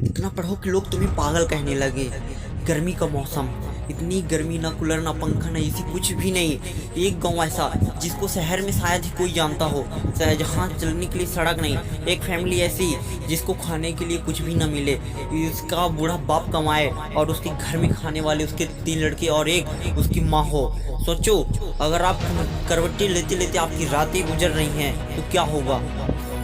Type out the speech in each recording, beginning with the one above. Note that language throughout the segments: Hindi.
इतना पढ़ो कि लोग तुम्हें पागल कहने लगे। गर्मी का मौसम, इतनी गर्मी, ना कूलर ना पंखा ना एसी, कुछ भी नहीं। एक गांव ऐसा जिसको शहर में शायद ही कोई जानता हो, जहाँ चलने के लिए सड़क नहीं। एक फैमिली ऐसी जिसको खाने के लिए कुछ भी ना मिले, इसका बूढ़ा बाप कमाए और उसके घर में खाने वाले उसके 3 लड़के और एक उसकी माँ हो। सोचो, अगर आप करवट्टी लेते लेते आपकी रातें गुजर रही हैं तो क्या होगा।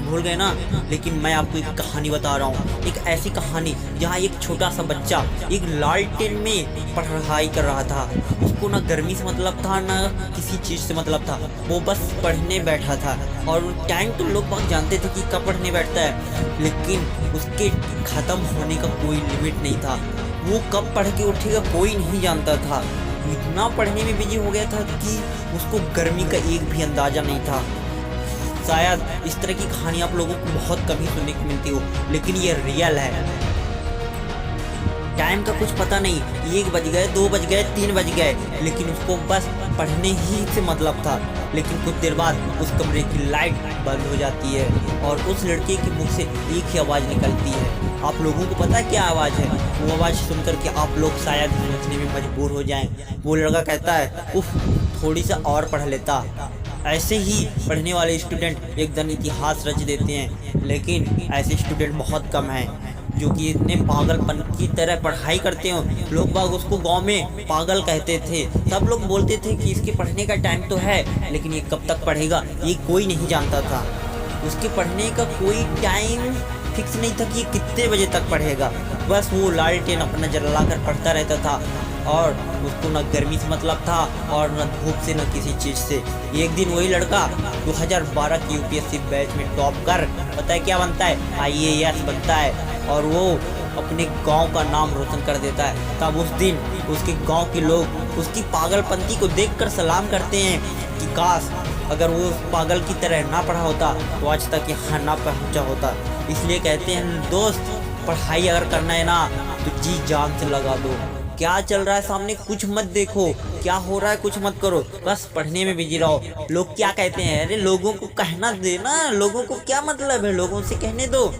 भूल गए ना? लेकिन मैं आपको एक कहानी बता रहा हूँ, एक ऐसी कहानी जहाँ एक छोटा सा बच्चा एक लालटेन में पढ़ाई कर रहा था। उसको ना गर्मी से मतलब था ना किसी चीज़ से मतलब था, वो बस पढ़ने बैठा था। और टाइम तो लोग बहुत जानते थे कि कब पढ़ने बैठता है, लेकिन उसके ख़त्म होने का कोई लिमिट नहीं था। वो कब पढ़ के उठेगा कोई नहीं जानता था। इतना पढ़ने में बिजी हो गया था कि उसको गर्मी का एक भी अंदाज़ा नहीं था। शायद इस तरह की कहानी आप लोगों को बहुत कभी सुनने को मिलती हो, लेकिन ये रियल है। टाइम का कुछ पता नहीं, 1 बज गए, 2 बज गए, 3 बज गए, लेकिन उसको बस पढ़ने ही से मतलब था। लेकिन कुछ देर बाद उस कमरे की लाइट बंद हो जाती है और उस लड़के के मुंह से एक ही आवाज़ निकलती है। आप लोगों को पता है क्या आवाज़ है? वो आवाज़ सुनकर के आप लोग शायद सोचने में मजबूर हो जाएं। वो लड़का कहता है, उफ, थोड़ी सा और पढ़ लेता। ऐसे ही पढ़ने वाले स्टूडेंट एक दिन इतिहास रच देते हैं, लेकिन ऐसे स्टूडेंट बहुत कम हैं जो कि इतने पागलपन की तरह पढ़ाई करते हो। लोग बाग उसको गांव में पागल कहते थे। सब लोग बोलते थे कि इसके पढ़ने का टाइम तो है, लेकिन ये कब तक पढ़ेगा ये कोई नहीं जानता था। उसके पढ़ने का कोई टाइम फिक्स नहीं था कि ये कितने बजे तक पढ़ेगा। बस वो लालटेन अपना जला कर पढ़ता रहता था और उसको न गर्मी से मतलब था और न धूप से न किसी चीज़ से। एक दिन वही लड़का 2012 की यूपीएससी बैच में टॉप कर पता है क्या बनता है? IAS बनता है और वो अपने गांव का नाम रोशन कर देता है। तब उस दिन उसके गांव के लोग उसकी पागलपंती को देखकर सलाम करते हैं कि काश अगर वो उस पागल की तरह ना पढ़ा होता तो आज तक यहाँ ना पहुँचा होता। इसलिए कहते हैं दोस्त, पढ़ाई अगर करना है ना तो जी जान से लगा दो। क्या चल रहा है सामने कुछ मत देखो, क्या हो रहा है कुछ मत करो, बस पढ़ने में बिजी रहो। लोग क्या कहते हैं, अरे लोगों को कहना देना, लोगों को क्या मतलब है, लोगों से कहने दो।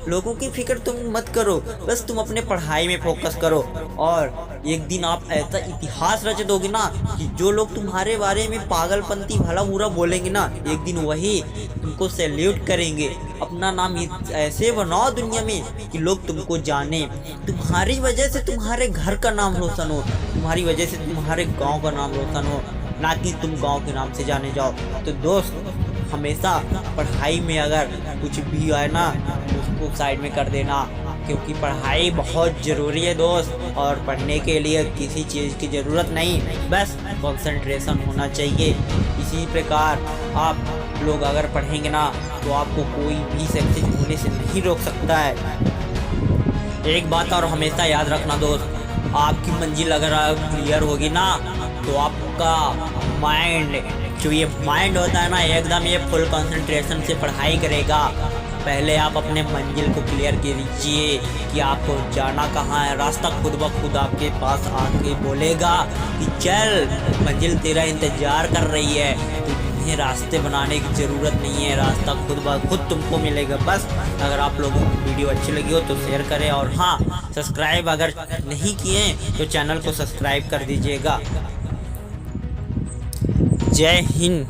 लोगों की फिक्र तुम मत करो, बस तुम अपने पढ़ाई में फोकस करो। और एक दिन आप ऐसा इतिहास रच दोगे ना कि जो लोग तुम्हारे बारे में पागलपंती भला बुरा बोलेंगे ना, एक दिन वही तुमको सैल्यूट करेंगे। अपना नाम ऐसे बनाओ दुनिया में कि लोग तुमको जाने। तुम्हारी वजह से तुम्हारे घर का नाम रोशन हो, तुम्हारी वजह से तुम्हारे गांव का नाम रोशन हो, ना कि तुम गांव के नाम से जाने जाओ। तो दोस्त, हमेशा पढ़ाई में अगर कुछ भी आए ना उसको साइड में कर देना, क्योंकि पढ़ाई बहुत ज़रूरी है दोस्त। और पढ़ने के लिए किसी चीज़ की ज़रूरत नहीं, बस कंसंट्रेशन होना चाहिए। इसी प्रकार आप लोग अगर पढ़ेंगे ना तो आपको कोई भी सक्सेस होने से नहीं रोक सकता है। एक बात और हमेशा याद रखना दोस्त, आपकी मंजिल अगर क्लियर होगी ना तो आपका माइंड, जो ये माइंड होता है ना, एकदम ये फुल कंसंट्रेशन से पढ़ाई करेगा। पहले आप अपने मंजिल को क्लियर कीजिए कि आपको जाना कहाँ है। रास्ता खुद ब खुद आपके पास आके बोलेगा कि चल, मंजिल तेरा इंतजार कर रही है। तुम्हें रास्ते बनाने की ज़रूरत नहीं है, रास्ता खुद ब खुद तुमको मिलेगा। बस अगर आप लोगों को वीडियो अच्छी लगी हो तो शेयर करें, और हाँ, सब्सक्राइब अगर नहीं किए तो चैनल को सब्सक्राइब कर दीजिएगा। जय हिंद।